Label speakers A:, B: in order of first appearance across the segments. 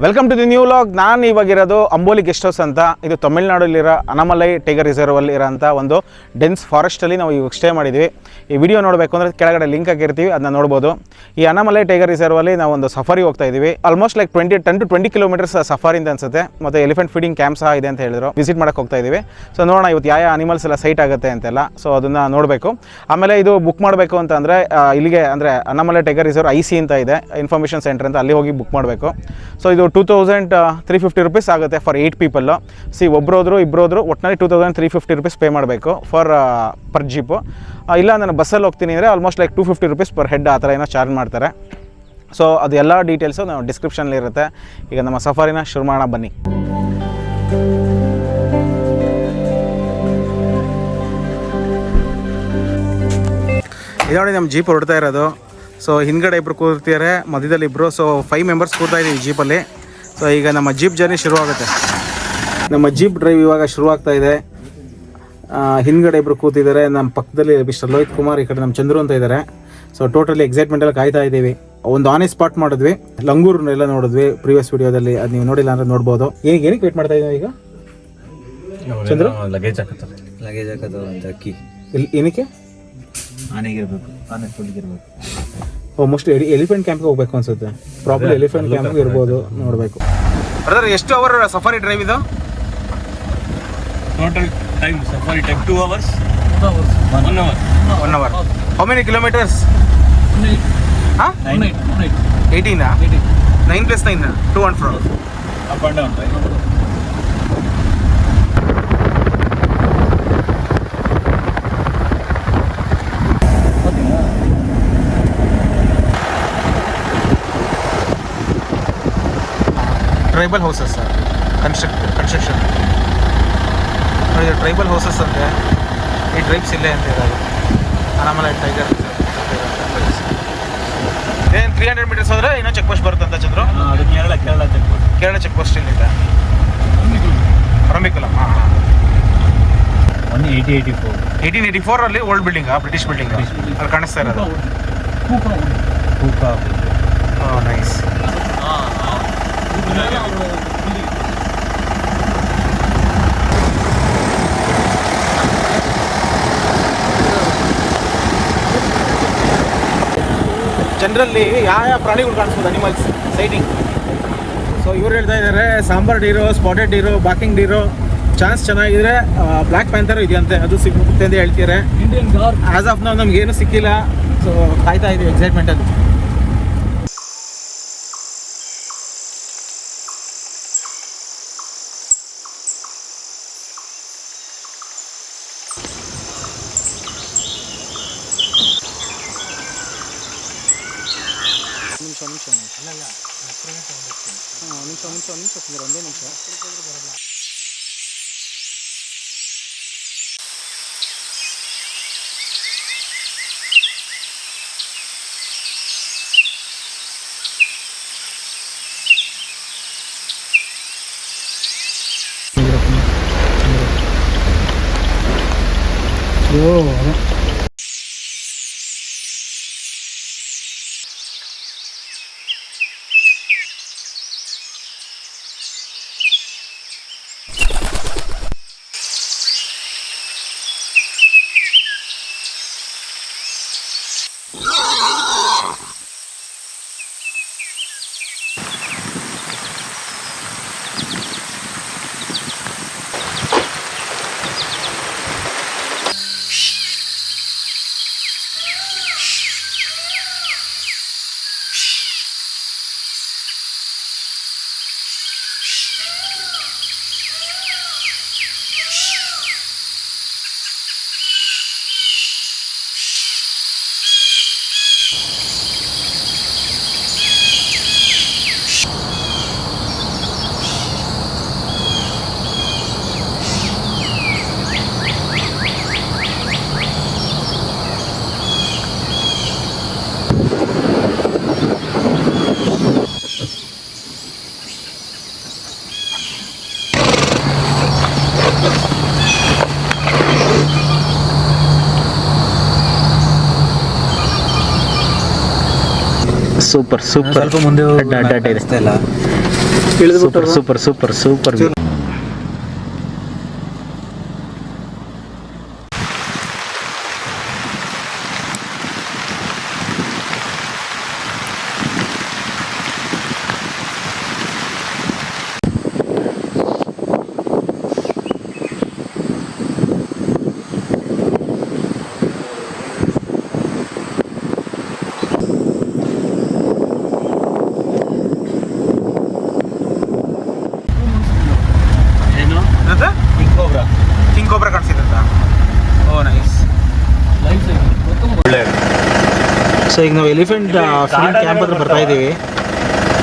A: Welcome to the new vlog. ನಾನು ಇವಾಗಿರೋದು Amboli guest house ಅಂತ. ಇದು ತಮಿಳ್ನಾಡಲ್ಲಿರೋ ಅನಮಲೈ ಟೈಗರ್ ರಿಸರ್ವಲ್ಲಿ ಇರೋಂಥ ಒಂದು ಡೆನ್ಸ್ ಫಾರೆಸ್ಟಲ್ಲಿ ನಾವು ಇವಾಗ ಸ್ಟೇ ಮಾಡಿದ್ವಿ. ಈ ವಿಡಿಯೋ ನೋಡಬೇಕು ಅಂದರೆ ಕೆಳಗಡೆ ಲಿಂಕ್ ಹಾಕಿರ್ತೀವಿ, ಅದನ್ನ ನೋಡ್ಬೋದು. ಈ ಅನಮಲೈ ಟೈಗರ್ ರಿಸರ್ವಲ್ಲಿ ನಾವು ಒಂದು ಸಫಾರಿ ಹೋಗ್ತಾ ಇದ್ದೀವಿ. ಆಲ್ಮೋಸ್ಟ್ ಲೈಕ್ 10 to 20 ಕಿಲೋಮೀಟರ್ಸ್ ಸಫಾರಿಂದ ಅನ್ಸುತ್ತೆ. ಮತ್ತು ಎಲಿಫೆಂಟ್ ಫೀಡಿಂಗ್ ಕ್ಯಾಂಪ್ ಸಹ ಇದೆ ಅಂತ ಹೇಳಿದ್ರು. ವಿಸಿಟ್ ಮಾಡೋಕ್ಕೆ ಹೋಗ್ತಾ ಇದ್ದೀವಿ. ಸೊ ನೋಡೋಣ ಇವತ್ತು ಯಾವ ಅನಿಮಲ್ಸ್ ಎಲ್ಲ ಸೈಟ್ ಆಗುತ್ತೆ ಅಂತೆಲ್ಲ. ಸೊ ಅದನ್ನು ನೋಡಬೇಕು. ಆಮೇಲೆ ಇದು ಬುಕ್ ಮಾಡಬೇಕು ಅಂತಂದರೆ ಇಲ್ಲಿಗೆ ಅಂದರೆ ಅನಮಲೈ ಟೈಗರ್ ರಿಸರ್ವ್ IC ಅಂತ ಇದೆ, ಇನ್ಫಾರ್ಮೇಷನ್ ಸೆಂಟರ್ ಅಂತ, ಅಲ್ಲಿ ಹೋಗಿ ಬುಕ್ ಮಾಡಬೇಕು. ಸೊ ಇದು 2350 rupees ಆಗುತ್ತೆ ಫಾರ್ 8 people. ಒಬ್ಬರೋದ್ರು ಇಬ್ಬರೋದ್ರು ಒಟ್ಟಿನಲ್ಲಿ 2350 rupees ಪೇ ಮಾಡಬೇಕು ಪರ್ ಜೀಪು. ಇಲ್ಲ ನಾನು ಬಸ್ಸಲ್ಲಿ ಹೋಗ್ತೀನಿ ಅಂದರೆ almost like 250 rupees per head ಆ ಥರ ಏನೋ ಚಾರ್ಜ್ ಮಾಡ್ತಾರೆ. ಸೊ ಅದು ಎಲ್ಲ ಡೀಟೇಲ್ಸು ನಾವು ಡಿಸ್ಕ್ರಿಪ್ಷನಲ್ಲಿ ಇರುತ್ತೆ. ಈಗ ನಮ್ಮ ಸಫಾರಿನ ಶುರು ಮಾಡೋಣ ಬನ್ನಿ. ಇದು ನೋಡಿ ನಮ್ಮ ಜೀಪ್ ಹೊರಡ್ತಾ ಇರೋದು. ಸೊ ಹಿಂದ್ಗಡೆ ಇಬ್ಬರು ಕೂರ್ತಿದ್ದಾರೆ, ಮಧ್ಯದಲ್ಲಿ ಇಬ್ಬರು. ಸೊ 5 members ಕೂರ್ತಾ ಇದ್ದೀವಿ ಜೀಪಲ್ಲಿ. ಸೊ ಈಗ ನಮ್ಮ ಜೀಪ್ ಜರ್ನಿ ಶುರುವಾಗುತ್ತೆ. ನಮ್ಮ ಜೀಪ್ ಡ್ರೈವ್ ಇವಾಗ ಶುರುವಾಗ್ತಾ ಇದೆ. ಹಿಂದ್ಗಡೆ ಇಬ್ಬರು ಕೂತಿದ್ದಾರೆ, ನಮ್ಮ ಪಕ್ಕದಲ್ಲಿ ಮಿಸ್ಟರ್ ಲೋಹಿತ್ ಕುಮಾರ್, ಈ ಕಡೆ ನಮ್ಮ ಚಂದ್ರು ಅಂತ ಇದ್ದಾರೆ. ಸೊ ಟೋಟಲಿ ಎಕ್ಸೈಟ್ಮೆಂಟಲ್ಲಿ ಕಾಯ್ತಾ ಇದ್ದೀವಿ. ಒಂದು ಆನೆ ಸ್ಪಾಟ್ ಮಾಡಿದ್ವಿ, ಲಂಗೂರ್ನೆಲ್ಲ ನೋಡಿದ್ವಿ ಪ್ರೀವಿಯಸ್ ವಿಡಿಯೋದಲ್ಲಿ. ಅದು ನೀವು ನೋಡಿಲ್ಲ ಅಂದರೆ ನೋಡ್ಬೋದು. ಏನಕ್ಕೆ ವೇಟ್ ಮಾಡ್ತಾ ಇದ್ದೀವಿ ಈಗ ಚಂದ್ರು?
B: ಲಗೇಜ್ ಹಾಕೋದು ಅಂತ ಅಕ್ಕಿ
A: ಏನಕ್ಕೆ
B: ಆನೆಗಿರ್ಬೇಕು, ಆನೆ ಫುಲ್ಗಿರ್ಬೇಕು.
A: ಮೋಸ್ಟ್ ಎಲಿಫೆಂಟ್ ಕ್ಯಾಂಪ್ಗೆ ಹೋಗ್ಬೇಕು ಅನ್ಸುತ್ತೆ. ಪ್ರಾಪರ್ ಎಲಿಫೆಂಟ್ ಕ್ಯಾಂಪ್ಗೆ ಇರ್ಬೋದು, ನೋಡಬೇಕು. ಬ್ರದರ್ ಎಷ್ಟು ಅವರ್ ಸಫಾರಿ ಡ್ರೈವ್ ಇದು?
B: Total time safari time 2 hours.
A: 1 hour. How many kilometres? 18 9 + 9 2 and 4
B: up and down.
A: Tribal houses construction tribal houses ಅಂದರೆ ಈ ಟ್ರೈಬ್ಸ್ ಇಲ್ಲೇ ಅಂತ ಇರೋದು. ಅನಮಲೈ ಟೈಗರ್ ಏನು 300 meters ಹೋದರೆ ಇನ್ನೂ ಚೆಕ್ ಪೋಸ್ಟ್ ಬರುತ್ತಂತ ಚಂದ್ರು?
B: ಅದು Kerala check post.
A: Kerala check post ಇಲ್ಲಿದೆ. Ramikulam. 1884 old building, British building ಅಲ್ಲಿ ಕಾಣಿಸ್ತಾ ಇರೋದು. ನೈಸ್. ಜನರಲ್ಲಿ ಯಾವ ಪ್ರಾಣಿಗಳು ಕಾಣಿಸ್ಬೋದು ಅನಿಮಲ್ಸ್ ಸೈಟಿಂಗ್? ಸೊ ಇವ್ರು ಹೇಳ್ತಾ ಇದ್ದಾರೆ ಸಾಂಬಾರ್ ಡೀರೋ, ಸ್ಪಾಟೆಡ್ ಡೀರೋ, ಬಾಕಿಂಗ್ ಡೀರೋ. ಚಾನ್ಸ್ ಚೆನ್ನಾಗಿದ್ರೆ ಬ್ಲ್ಯಾಕ್ ಪ್ಯಾಂಥರ್ ಇದೆಯಂತೆ, ಅದು ಸಿಗುತ್ತೆ ಅಂತ ಹೇಳ್ತಿದ್ದಾರೆ. ಆಸ್ ಆಫ್ ನಾವು ನಮ್ಗೇನು ಸಿಕ್ಕಿಲ್ಲ. ಸೊ ಕಾಯ್ತಾ ಇದ್ದೀವಿ ಎಕ್ಸೈಟ್ಮೆಂಟಲ್ಲಿ. ನಿಮಿಷ ಒಂದೇ ನಿಮಿಷ. ಸೂಪರ್ ಸೂಪರ್
B: ಸ್ವಲ್ಪ ಮುಂದೆ
A: ಅಡ್ಡ ಇದೆ.
B: ಇಲ್ಲ
A: ಸೂಪರ್ ಸೂಪರ್ ಸೂಪರ್ ಸೂಪರ್
B: ಏನು
A: ಕಿಂಗ್ ಕೋಬ್ರಾ ಕಾಣಿಸಿದಂತ. ಓ ನೈಸ್.
B: ಒಳ್ಳೆ
A: ಸೊ ಈಗ ನಾವು ಎಲಿಫೆಂಟ್ ಫಿಲಿಂ ಕ್ಯಾಂಪ್ ಹತ್ರ ಬರ್ತಾ ಇದ್ದೀವಿ.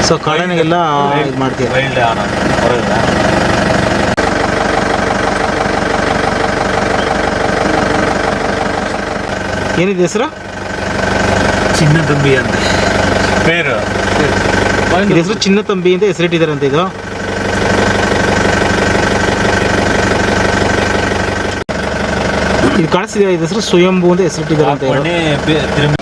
A: ಸೊ ಕಾಡನಿಗೆಲ್ಲ ಇದು ಮಾಡ್ತೀವಿ.
B: ವೈಲ್ಡ್ ಹೊರಗದ
A: ಏನಿದೆ ಹೆಸರು?
B: ಚಿನ್ನ ತುಂಬಿ ಅಂತ ಪೇರು.
A: ಇದು ಹೆಸರು ಚಿನ್ನ ತಂಬಿ ಅಂತ ಹೆಸರಿಟ್ಟಿದ್ದಾರೆ ಅಂತ. ಇದು ಇದು ಕಾಣಿಸ್ತಿದೆ. ಇದು ಹೆಸರು ಸ್ವಯಂಭೂ ಅಂತ ಹೆಸರಿಟ್ಟಿದ್ದಾರೆ ಅಂತ. ಇದು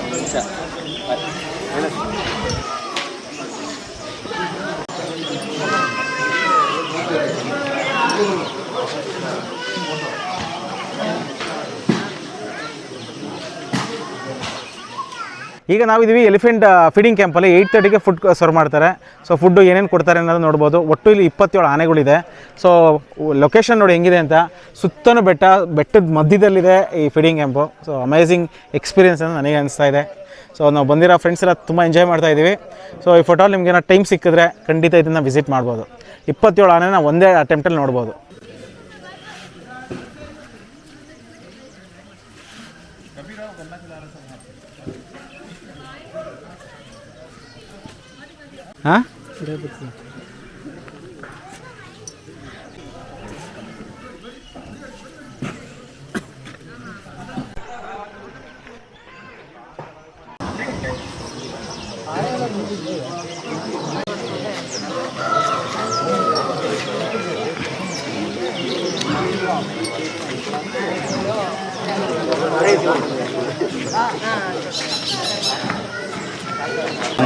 A: ಈಗ ನಾವಿದ್ದೀವಿ ಎಲಿಫೆಂಟ್ ಫೀಡಿಂಗ್ ಕ್ಯಾಂಪಲ್ಲಿ. 8:30ಗೆ ಫುಡ್ ಸರ್ವ್ ಮಾಡ್ತಾರೆ. ಸೊ ಫುಡ್ಡು ಏನೇನು ಕೊಡ್ತಾರೆ ಅನ್ನೋದು ನೋಡ್ಬೋದು. ಒಟ್ಟು ಇಲ್ಲಿ 27 ಆನೆಗಳಿದೆ. ಸೊ ಲೊಕೇಶನ್ ನೋಡಿ ಹೆಂಗಿದೆ ಅಂತ. ಸುತ್ತಲೂ ಬೆಟ್ಟದ ಮಧ್ಯದಲ್ಲಿದೆ ಈ feeding camp. So amazing experience ಅಂತ ನನಗೆ ಅನಿಸ್ತಾ ಇದೆ. ಸೊ ನಾವು ಬಂದಿರೋ ಫ್ರೆಂಡ್ಸ್ ಎಲ್ಲ ತುಂಬ ಎಂಜಾಯ್ ಮಾಡ್ತಾ ಇದ್ದೀವಿ. ಸೊ ಈ ಫೋಟೋ ನಿಮ್ಗೇನೋ ಟೈಮ್ ಸಿಕ್ಕಿದ್ರೆ ಖಂಡಿತ ಇದನ್ನು ವಿಸಿಟ್ ಮಾಡ್ಬೋದು. 27 ಆನೆನ ಒಂದೇ ಅಟೆಂಪ್ಟಲ್ಲಿ ನೋಡ್ಬೋದು. ಹಾಂ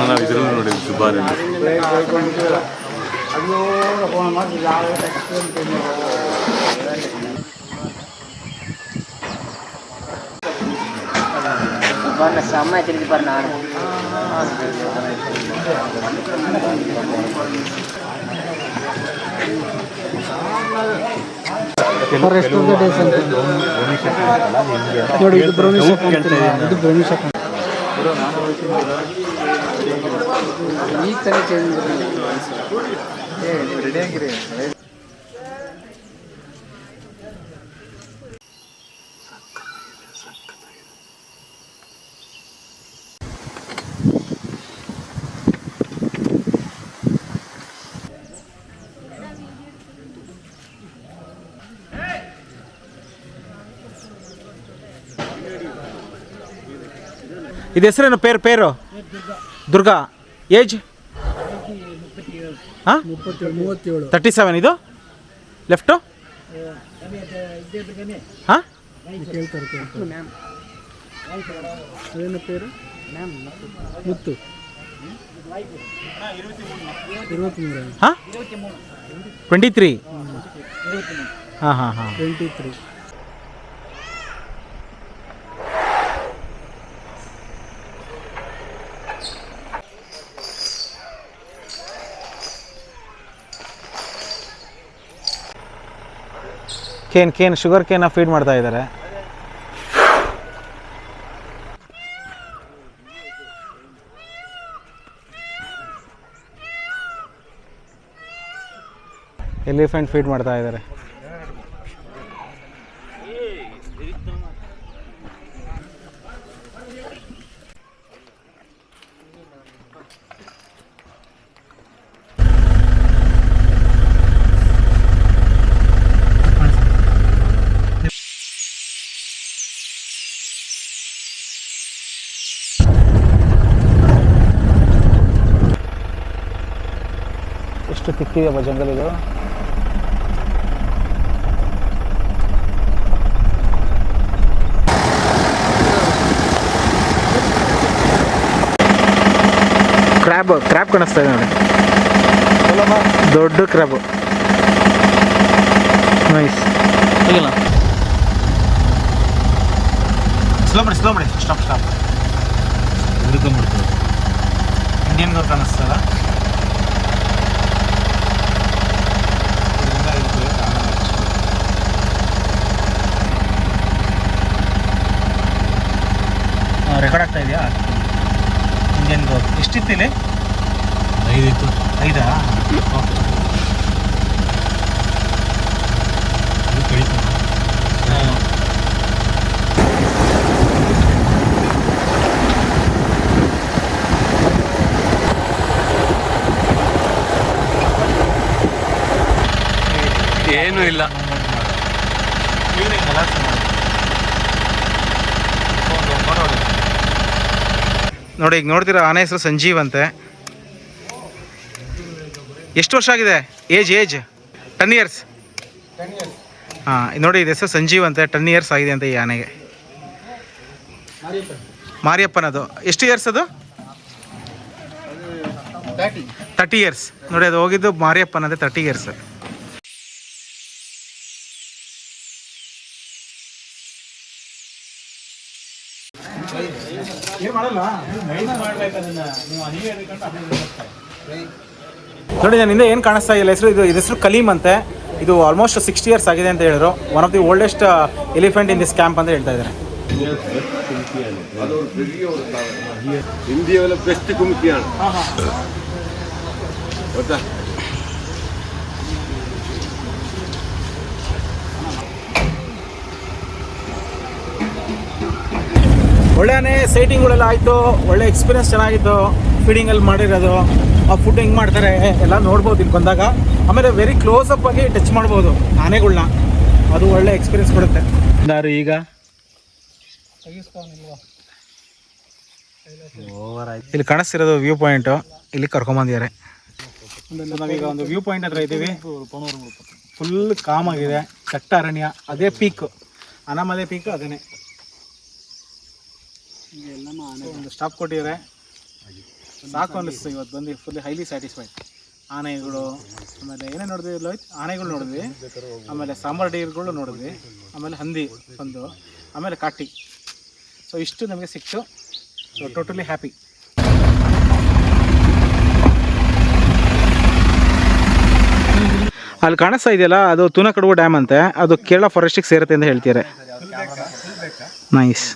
B: ನಾವು ಇದ್ರಲ್ಲೂ ನೋಡಿದ್ವಿ ದುಬಾರಿ.
C: sama jadi pernah
D: forest of the days ಅಂತ ನೋಡಿ. ಇದು ಬ್ರೌನಿಶ್ ಇದು ಬ್ರೌನಿಶ್ ಈ ಥರ ಚೇಂಜ್ ರೆಡಿ ಆಗಿರಿ.
A: ಇದು ಹೆಸರೇನು? ಪೇರು ದುರ್ಗಾ. ಏಜ್ ಹಾಂ
D: 37.
A: 37. ಇದು ಲೆಫ್ಟು ಹಾಂ
D: ಏನು ಪೇರು? ಮುತ್ತು 23.
A: ಹಾಂ 23. ಹಾಂ ಹಾಂ ಹಾಂ
D: 23.
A: ಕೇನ್ ಶುಗರ್ ಕೇನ ಫೀಡ್ ಮಾಡ್ತಾ ಇದ್ದಾರೆ. ಎಲಿಫೆಂಟ್ ಫೀಡ್ ಮಾಡ್ತಾ ಇದ್ದಾರೆ. ಎಷ್ಟು ತಿಕ್ಕಿದೆಯಪ್ಪ ಜಂಗಲ್ ಇದು. ಕ್ರ್ಯಾಬ್ ಕಾಣಿಸ್ತಾ ಇದೆ ನೋಡಿ, ದೊಡ್ಡ ಕ್ರ್ಯಾಬು. ನೈಸ್. ಸ್ಲೋ ಮಾಡಿ ಸ್ಟಾಪ್.
B: ಹುಡುಕೊಂಡ್ಬಿಡ್ತದೆ.
A: ಇಂಡಿಯನ್ ಗೋರ್ ಕಾಣಿಸ್ತಲ್ಲ. ರೆಕಾರ್ಡ್ ಆಗ್ತಾ ಇದೆಯಾ? ಇಂಡಿಯನ್ ಗೋರ್ ಎಷ್ಟಿತ್ತು ಇಲ್ಲಿ?
B: 5 ಇತ್ತು.
A: 5? ಓಕೆ.
B: ಅದು ಕಳೀತು. ಏನೂ ಇಲ್ಲ.
A: ನೋಡಿ, ಈಗ ನೋಡ್ತೀರಾ ಆನೆ ಹೆಸರು ಸಂಜೀವ್ ಅಂತೆ. ಎಷ್ಟು ವರ್ಷ ಆಗಿದೆ? Age 10 years. ಹಾಂ, ನೋಡಿ ಇದು ಹೆಸರು ಸಂಜೀವ್ ಅಂತೆ. 10 ಇಯರ್ಸ್ ಆಗಿದೆ ಅಂತ ಈ ಆನೆಗೆ. ಮಾರಿಯಪ್ಪನದು ಎಷ್ಟು ಇಯರ್ಸ್? ಅದು 30 ಇಯರ್ಸ್. ನೋಡಿ, ಅದು ಹೋಗಿದ್ದು ಮಾರಿಯಪ್ಪನಂತೆ 30 ಇಯರ್ಸ್. ನೋಡಿ, ನಾನು ಹಿಂದೆ ಏನು ಕಾಣಿಸ್ತಾ ಇಲ್ಲ ಹೆಸರು, ಇದು ಹೆಸರು ಕಲೀಮ್ ಅಂತೆ. ಇದು ಆಲ್ಮೋಸ್ಟ್ 60 ಇಯರ್ಸ್ ಆಗಿದೆ ಅಂತ ಹೇಳಿದ್ರು. One of the oldest elephant in this camp ಅಂತ ಹೇಳ್ತಾ ಇದ್ದಾರೆ.
E: ഇന്ത്യയിലെ ബെസ്റ്റ് കുമിക്കിയാണ്.
A: ಒಳ್ಳೆ ಆನೆ, ಸೈಟಿಂಗ್ಗಳೆಲ್ಲ ಆಯಿತು, ಒಳ್ಳೆ ಎಕ್ಸ್ಪೀರಿಯನ್ಸ್ ಚೆನ್ನಾಗಿತ್ತು. ಫೀಡಿಂಗಲ್ಲಿ ಮಾಡಿರೋದು, ಆ ಫುಡ್ ಹೆಂಗೆ ಮಾಡ್ತಾರೆ ಎಲ್ಲ ನೋಡ್ಬೋದು ಇಲ್ಲಿ ಬಂದಾಗ. ಆಮೇಲೆ ವೆರಿ ಕ್ಲೋಸಪ್ ಆಗಿ ಟಚ್ ಮಾಡ್ಬೋದು ಆನೆಗಳ್ನ, ಅದು ಒಳ್ಳೆ ಎಕ್ಸ್ಪೀರಿಯನ್ಸ್ ಕೊಡುತ್ತೆ.
B: ಈಗ
A: ಇಲ್ಲಿ ಕಾಣಿಸ್ತಿರೋದು ವ್ಯೂ ಪಾಯಿಂಟು, ಇಲ್ಲಿ ಕರ್ಕೊಂಬಂದಿದ್ದಾರೆ. ನಾವೀಗ ಒಂದು ವ್ಯೂ ಪಾಯಿಂಟ್ ಹತ್ರ ಇದ್ದೀವಿ. ಫುಲ್ ಕಾಮ್ ಆಗಿದೆ, ದಟ್ಟ ಅರಣ್ಯ. ಅದೇ ಪೀಕ್, ಅನಾಮಲೈ ಪೀಕ್ ಅದೇನೆ. ಒಂದು ಸ್ಟಾಪ್ ಕೊಟ್ಟಿದ್ದಾರೆ, ಸಾಕು ಅನ್ನಿಸ್ತು ಇವತ್ತು ಬಂದು. Full highly satisfied. ಆನೆಗಳು, ಆಮೇಲೆ ಏನೇ ನೋಡಿದ್ವಿ ಲೋಹಿತ್? ಆನೆಗಳು ನೋಡಿದ್ವಿ, ಆಮೇಲೆ ಸಾಂಬಾರ್ ಡೀರ್ಗಳು ನೋಡಿದ್ವಿ, ಆಮೇಲೆ ಹಂದಿ ಒಂದು, ಆಮೇಲೆ ಕಾಟಿ. ಸೊ ಇಷ್ಟು ನಮಗೆ ಸಿಕ್ತು. So totally happy. ಅಲ್ಲಿ ಕಾಣಿಸ್ತಾ ಇದೆಯಲ್ಲ, ಅದು ತೂನಕಡುವು ಡ್ಯಾಮ್ ಅಂತೆ. ಅದು ಕೇರಳ ಫಾರೆಸ್ಟಿಗೆ ಸೇರುತ್ತೆ ಅಂತ ಹೇಳ್ತಿದ್ದಾರೆ. ನೈಸ್.